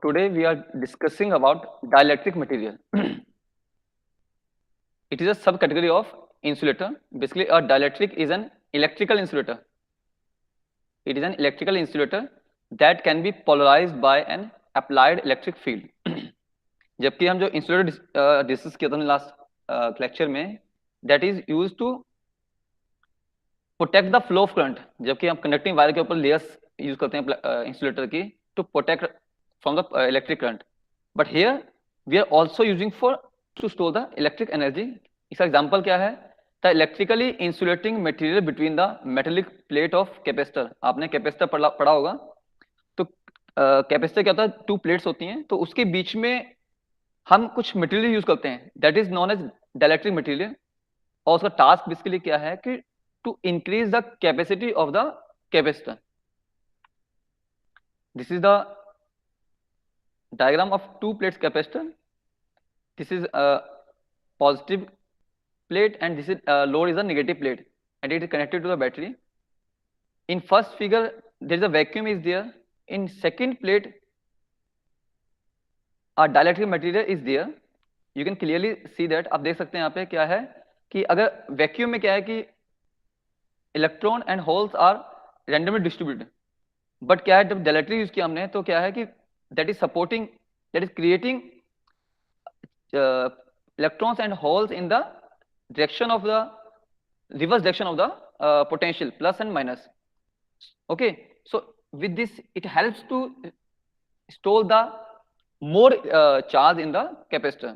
Today we are discussing about dielectric material. It is a subcategory of insulator. Basically, a dielectric is an electrical insulator. It is an electrical insulator that can be polarized by an applied electric field. जबकि हम जो insulator discussed किया था last lecture में, that is use to protect the flow of current. जबकि हम conducting wire के ऊपर लेयर्स यूज करते हैं इंसुलेटर की to protect from the electric current. But here we are also using for to store the electric energy. इसका example क्या है? The electrically insulating material between the metallic plate of capacitor. आपने capacitor पढ़ा होगा. तो capacitor क्या होता है? टू प्लेट्स होती हैं, तो उसके बीच में हम कुछ मटेरियल यूज करते हैं, that is known as dielectric material. और उसका टास्क बेसिकली क्या है कि to increase the capacity of the capacitor. This is the diagram of two plates capacitor. This is positive plate and this is load is a negative plate and it is connected to the battery. In first figure there is a vacuum is there. In second plate a dielectric material is there. You can clearly see that. आप देख सकते हैं यहाँ पे क्या है कि अगर वैक्यूम में क्या है कि electron and holes are randomly distributed. But क्या है, जब डाइलेक्ट्रिक यूज किया हमने तो क्या है कि that is supporting, that is creating electrons and holes in the direction of the reverse direction of the potential, plus and minus. Okay, so with this it helps to store the more charge in the capacitor.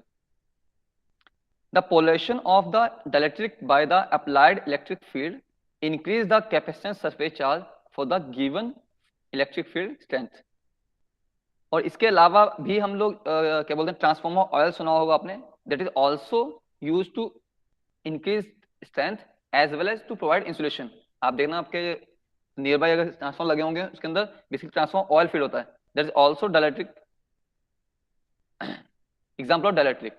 The polarization of the dielectric by the applied electric field increase the capacitance surface charge for the given electric field strength. और इसके अलावा भी हम लोग क्या बोलते हैं, transformer oil सुना होगा आपने. That is also use to increase strength as well as to provide insulation. आप देखना आपके नियर बाय अगर ट्रांसफॉर्मर लगे होंगे उसके अंदर बेसिकली ट्रांसफॉर्मर ऑयल फीड होता है. That is also dielectric. Example of dielectric.